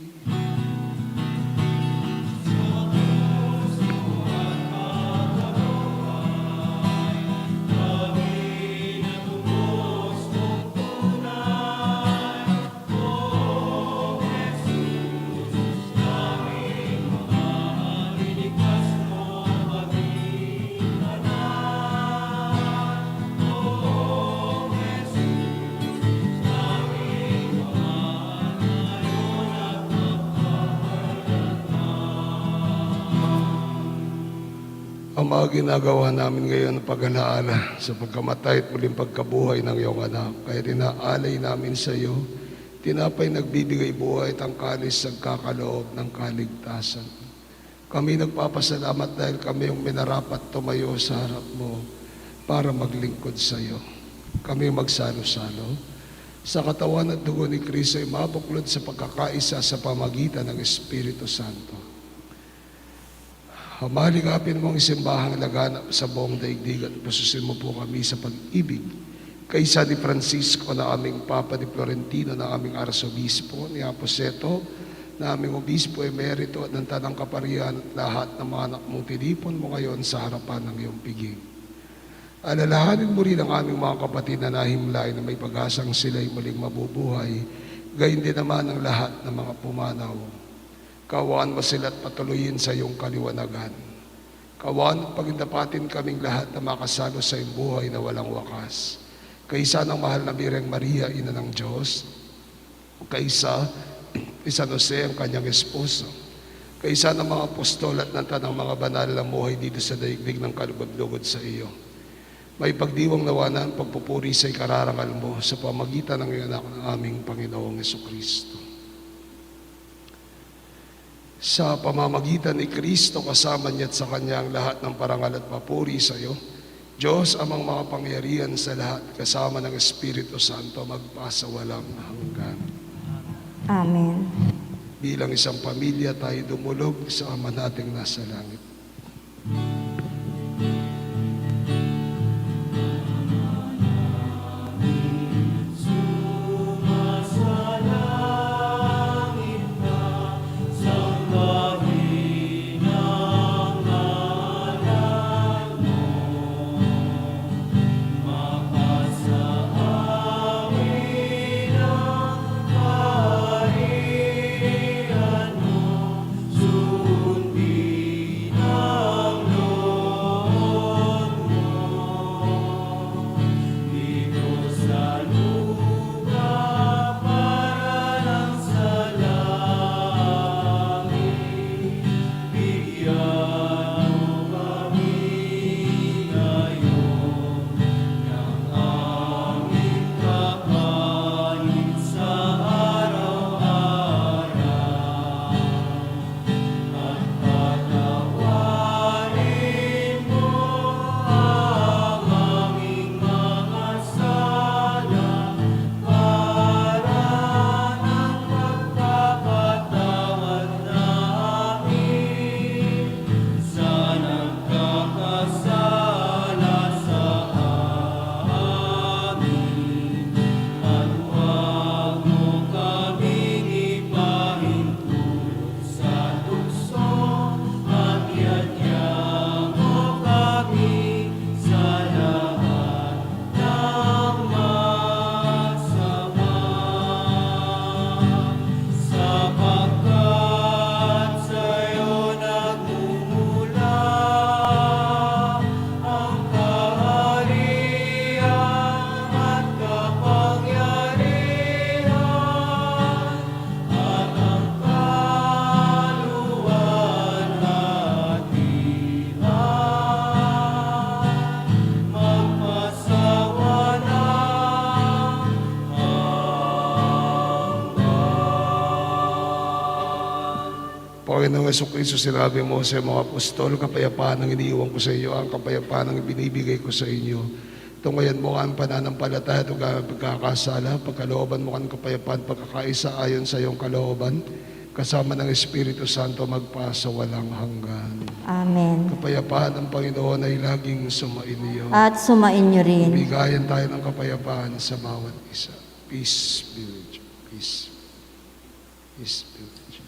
Ang mga ginagawa namin ngayon ng pag-alaala sa pagkamatay at muling pagkabuhay ng iyong anak. Kaya tinaalay namin sa iyo, tinapay nagbibigay buhay at ang kalis nagkakaloob ng kaligtasan. Kami nagpapasalamat dahil kami yung minarapat tumayo sa harap mo para maglingkod sa iyo. Kami magsalo-salo sa katawan at dugo ni Kristo ay mabuklod sa pagkakaisa sa pamagitan ng Espiritu Santo. Maligapin mong isimbahang laganap sa buong daigdig at pasusin mo po kami sa pag-ibig kay San Francisco na aming Papa ni Florentino, na aming Arsobispo, ni Aposeto, na aming Obispo Emerito at ng Tanang Kaparian at lahat ng mga anak mong tinipon mo ngayon sa harapan ng iyong piging. Alalahanin mo rin ang aming mga kapatid na nahimlay na may pag-asang sila'y muling mabubuhay, gayon din naman ang lahat ng mga pumanaw. Kawaan mo sila at patuloyin sa iyong kaliwanagan. Kawaan at pagindapatin kaming lahat na makasalo sa iyong buhay na walang wakas. Kaisa ng mahal na Birheng Maria, Ina ng Diyos, Kaisa, ni San Jose ang kanyang esposo. Kaisa ng mga apostol at ng tanang mga banal na buhay dito sa daigdig ng kalugod-lugod sa iyo. May pagdiwang nawa na ang pagpupuri sa ikararangal mo sa pamagitan ng iyong anak ng aming Panginoong Jesucristo. Sa pamamagitan ni Kristo, kasama niya at sa Kanya ang lahat ng parangal at papuri sa iyo, Diyos amang makapangyarihan sa lahat, kasama ng Espiritu Santo, magpasawalang hanggan. Amen. Bilang isang pamilya, tayo dumulog sa Ama nating nasa langit. Panginoong Jesucristo, sinabi mo sa mga apostol, kapayapaan ang iniiwan ko sa iyo, ang kapayapaan ang binibigay ko sa inyo. Tungayan mo ang pananampalataya at pagkakasala, pagkalooban mo ang kapayapaan, pagkakaisa ayon sa iyong kalooban, kasama ng Espiritu Santo magpasa walang hanggan. Amen. Kapayapaan ng Panginoon ay laging sumainyo. At sumain niyo rin. Bigayan tayo ng kapayapaan sa bawat isa. Peace be with you. Peace. Peace be with you.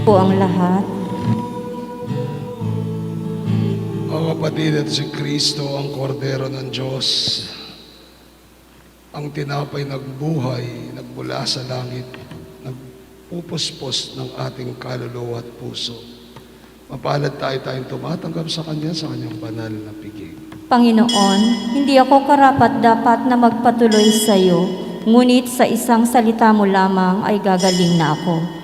po ang lahat. Mga kapatid, at si Kristo ang kordero ng Diyos, ang tinapay nagbuhay, nagmula sa langit, nagpupuspos ng ating kaluluwa at puso. Mapalad tayong tumatanggap sa kanyang banal na piging. Panginoon, hindi ako karapat-dapat na magpatuloy sa iyo, ngunit sa isang salita mo lamang ay gagaling na ako.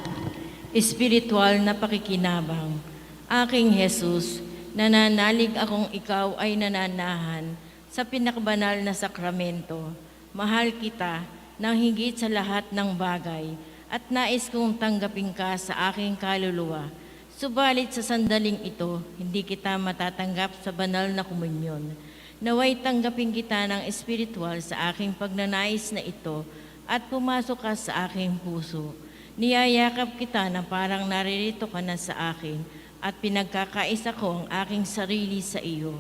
Espiritual na pakikinabang, aking Jesus, nananalig akong ikaw ay nananahan sa pinakabanal na sakramento. Mahal kita ng higit sa lahat ng bagay at nais kong tanggapin ka sa aking kaluluwa. Subalit sa sandaling ito, hindi kita matatanggap sa banal na komunyon. Naway tanggapin kita ng espiritual sa aking pagnanais na ito at pumasok ka sa aking puso. Niyayakap kita na parang naririto ka na sa akin at pinagkakaisa ko ang aking sarili sa iyo.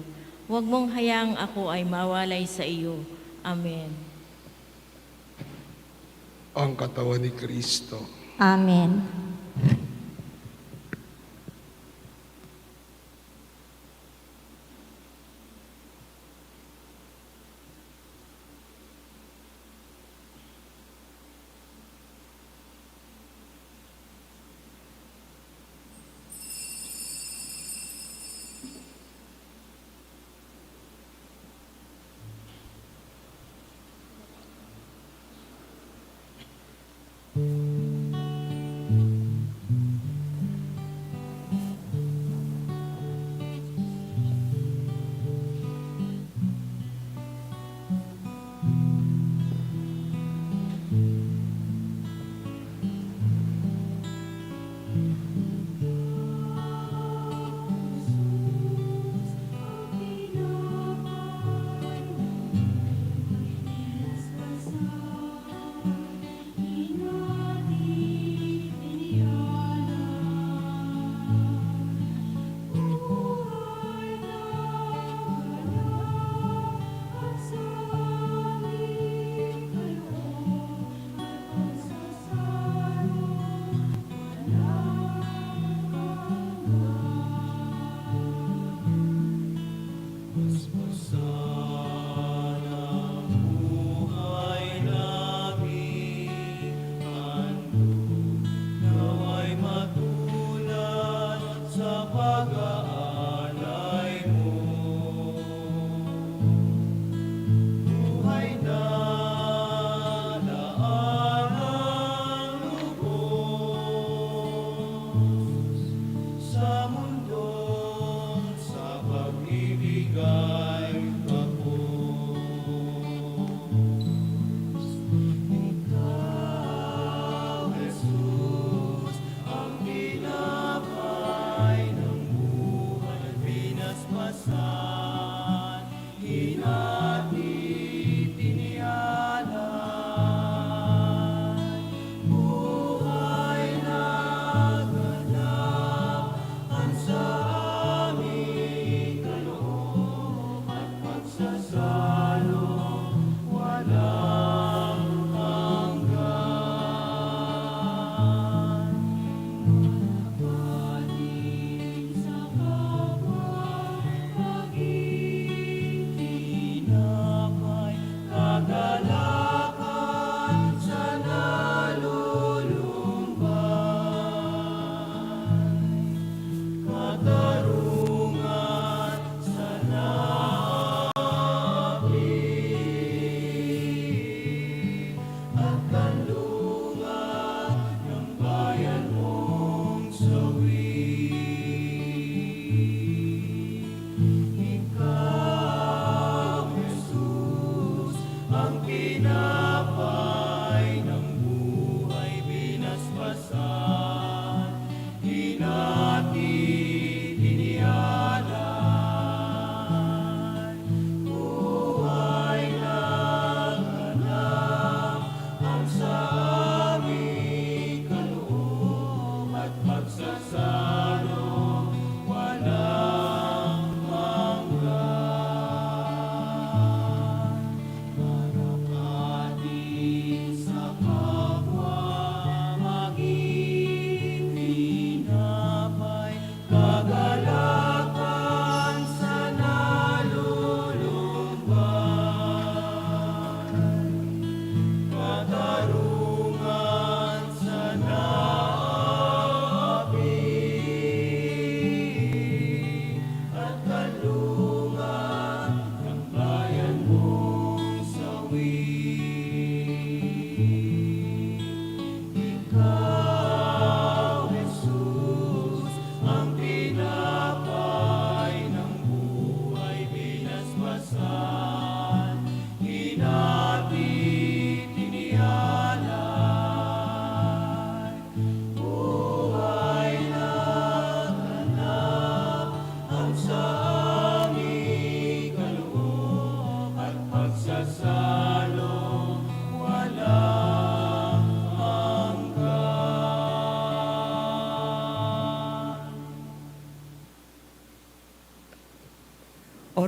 Huwag mong hayaang ako ay mawalay sa iyo. Amen. Ang katawan ni Kristo. Amen.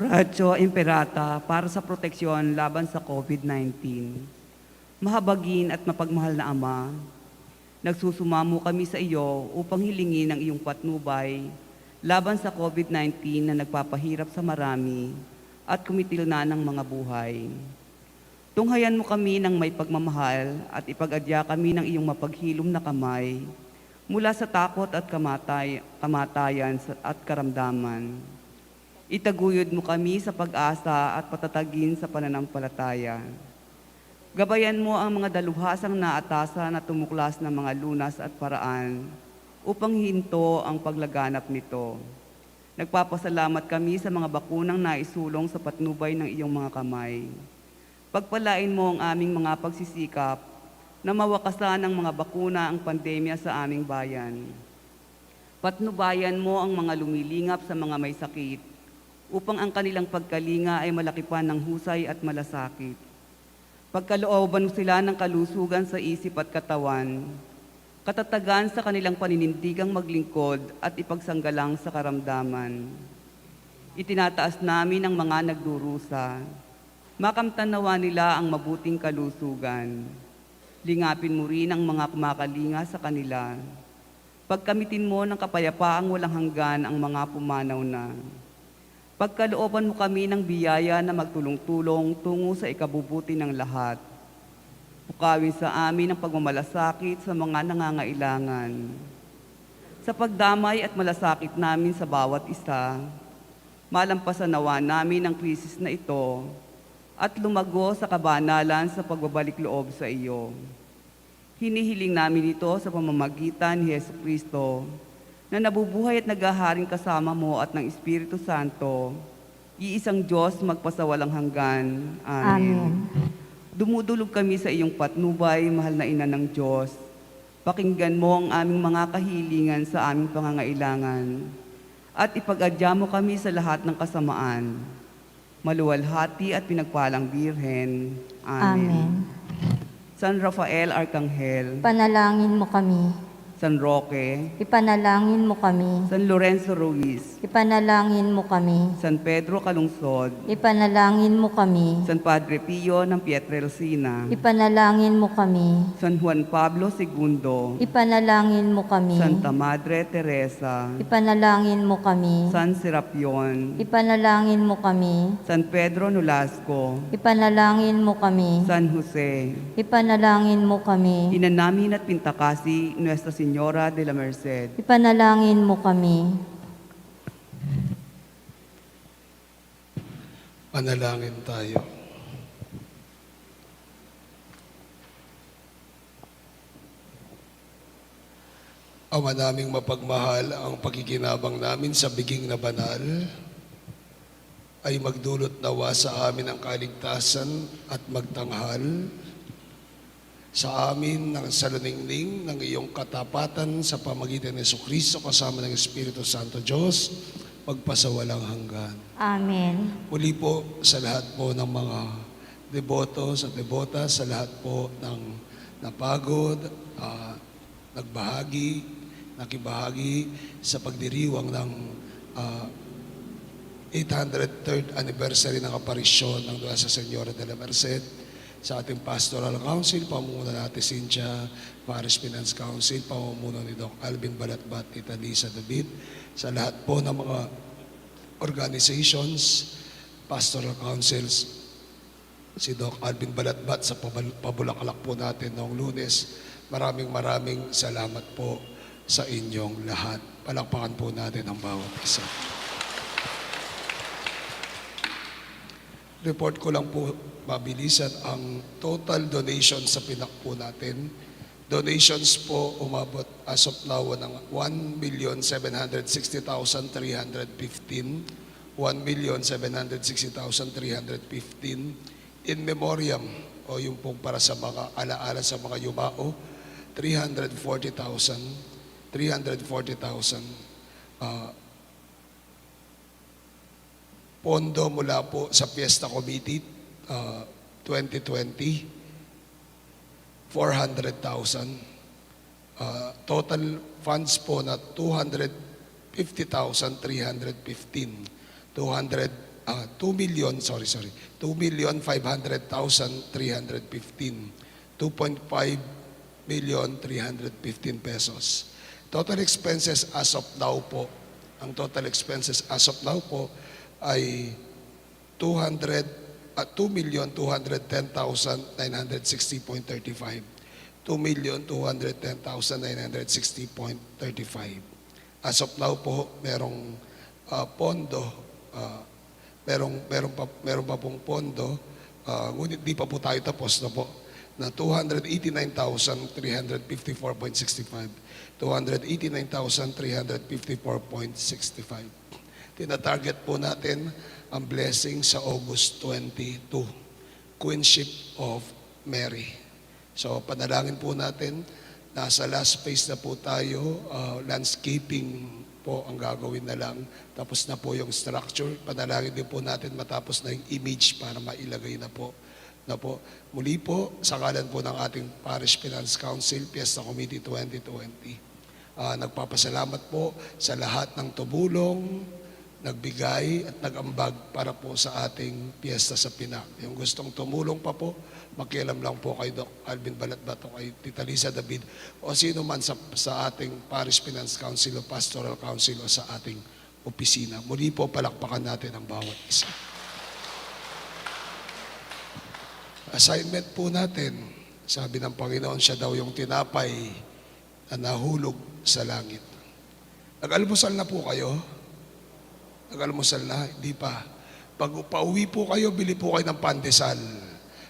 Oratio Imperata para sa proteksyon laban sa COVID-19. Mahabagin at mapagmahal na Ama, nagsusumamo kami sa iyo upang hilingin ang iyong patnubay laban sa COVID-19 na nagpapahirap sa marami at kumitil na ng mga buhay. Tunghayan mo kami ng may pagmamahal at ipag-adya kami ng iyong mapaghilom na kamay mula sa takot at kamatayan at karamdaman. Itaguyod mo kami sa pag-asa at patatagin sa pananampalataya. Gabayan mo ang mga daluhasang naatasan at tumuklas ng mga lunas at paraan upang hinto ang paglaganap nito. Nagpapasalamat kami sa mga bakunang naisulong sa patnubay ng iyong mga kamay. Pagpalain mo ang aming mga pagsisikap na mawakasan ng mga bakuna ang pandemya sa aming bayan. Patnubayan mo ang mga lumilingap sa mga may sakit upang ang kanilang pagkalinga ay malaki pa ng husay at malasakit. Pagkalooban sila ng kalusugan sa isip at katawan, katatagan sa kanilang paninindigang maglingkod at ipagsanggalang sa karamdaman. Itinataas namin ang mga nagdurusa. Makamtanawa nila ang mabuting kalusugan. Lingapin mo rin ang mga kumakalinga sa kanila. Pagkamitin mo ng kapayapaang walang hanggan ang mga pumanaw na. Pagkalooban mo kami ng biyaya na magtulong-tulong tungo sa ikabubuti ng lahat. Pukawin sa amin ang pagmamalasakit sa mga nangangailangan. Sa pagdamay at malasakit namin sa bawat isa, malampasan nawa namin ang krisis na ito at lumago sa kabanalan sa pagbabalik loob sa iyo. Hinihiling namin ito sa pamamagitan ni Jesucristo, na nabubuhay at naghaharing kasama mo at ng Espiritu Santo, iisang Diyos magpasawalang hanggan. Amen. Dumudulog kami sa iyong patnubay, mahal na Ina ng Diyos. Pakinggan mo ang aming mga kahilingan sa aming pangangailangan at ipag-adya mo kami sa lahat ng kasamaan. Maluwalhati at pinagpalang Birhen. Amen. San Rafael Arcangel, Panalangin mo kami. San Roque, Ipanalangin mo kami. San Lorenzo Ruiz, Ipanalangin mo kami. San Pedro Calungsod, Ipanalangin mo kami. San Padre Pio ng Pietrelcina, Ipanalangin mo kami. San Juan Pablo II, Ipanalangin mo kami. Santa Madre Teresa, Ipanalangin mo kami. San Serapion, Ipanalangin mo kami. San Pedro Nolasco, Ipanalangin mo kami. San Jose, Ipanalangin mo kami. Ina namin at Pintakasi, Nuestra Señora de la Merced, Ipanalangin mo kami. Panalangin tayo. Ama naming mapagmahal, ang pakikinabang namin sa biging na banal ay magdulot nawa sa amin ang kaligtasan at magtanghal sa amin ng saluningning ng iyong katapatan sa pamagitan ni Jesucristo kasama ng Espiritu Santo Diyos, magpasawalang hanggan. Amen. Muli po sa lahat po ng mga debotos at debota, sa lahat po ng napagod, nakibahagi sa pagdiriwang ng 803rd anniversary ng aparisyon ng Nuestra Señora de la Merced, sa ating Pastoral Council, pamumuno natin Cynthia, Parish Finance Council, pamumuno ni Doc Alvin Balatbat, Tita Lisa David, sa lahat po ng mga organizations, Pastoral Councils, si Doc Alvin Balatbat sa pabulaklak po natin noong Lunes. Maraming salamat po sa inyong lahat. Palakpakan po natin ang bawat isa. Report ko lang po mabilisan ang total donation sa pinakpo natin. Donations po umabot as of now ng 1,760,315. 1,760,315. In memoriam, o yung pong para sa mga alaala sa mga yumao, 340,000. Pondo mula po sa Fiesta Committee 2020, 400,000. Total funds po na 250,315. 2,500,315 pesos. Total expenses as of now po, ang total expenses as of now po ay 2,210,960.35. 2,210,960.35. As of now po, merong pondo, meron pa pong pondo, ngunit di pa po tayo tapos na po, na 289,354.65. 289,354.65. Tina-target po natin ang blessing sa August 22, Queenship of Mary. So panalangin po natin, nasa last phase na po tayo, landscaping po ang gagawin na lang, tapos na po yung structure. Panalangin din po natin matapos na yung image para mailagay na po. Muli po, sa ngalan po ng ating Parish Finance Council, Fiesta Committee 2020. Nagpapasalamat po sa lahat ng tumulong, nagbigay at nag-ambag para po sa ating piyesta sa Pinak. Yung gustong tumulong pa po, makialam lang po kay Doc Alvin Balatbato, kay Tita Lisa David, o sino man sa ating Parish Finance Council o Pastoral Council o sa ating opisina. Muli po, palakpakan natin ang bawat isa. Assignment po natin, sabi ng Panginoon, siya daw yung tinapay na nahulog sa langit. Nag-almusal na po kayo? Nag-almusal na? Hindi pa. Pag pauwi po kayo, bili po kayo ng pandesal.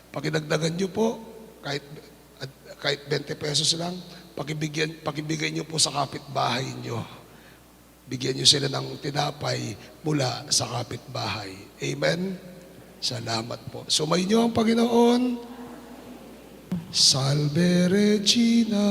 Pakidagdagan nyo po, kahit 20 pesos lang, pakibigay nyo po sa kapitbahay nyo. Bigyan nyo sila ng tinapay mula sa kapitbahay. Amen? Salamat po. Sumayin nyo ang Panginoon. Salve Regina.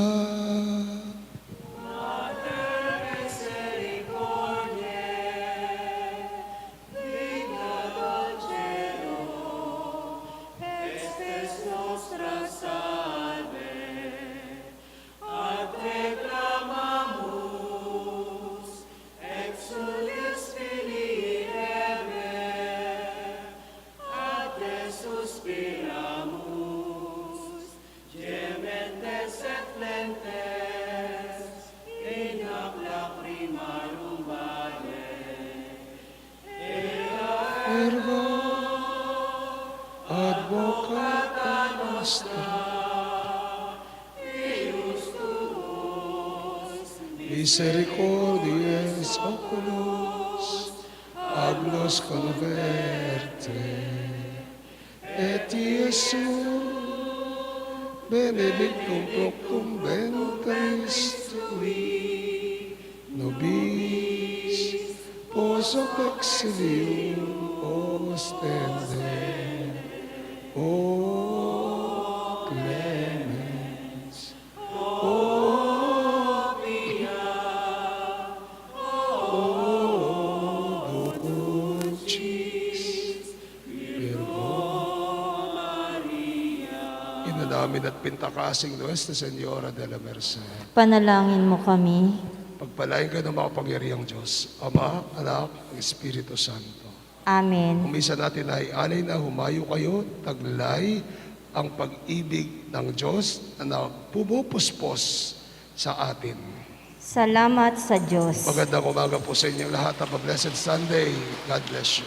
Ergo advocata nostra, misericordias oculos, hablos converte, et Iesus benedictum fructum ventris tui, nobis pos hoc exilium ostende, o clemens, o pia, o dulcis Virgo Maria. Inadamin at pintakasing Nuestra Señora de la Merced. Panalangin mo kami. Pagpalain ka ng makapangyarihang Diyos, Ama, Anak, at Espiritu Santo. Amen. Umisa natin ay alay na humayo kayo, taglay ang pag-ibig ng Diyos na pumupuspos sa atin. Salamat sa Diyos. Magandang umaga po sa inyong lahat. Have a blessed Sunday. God bless you.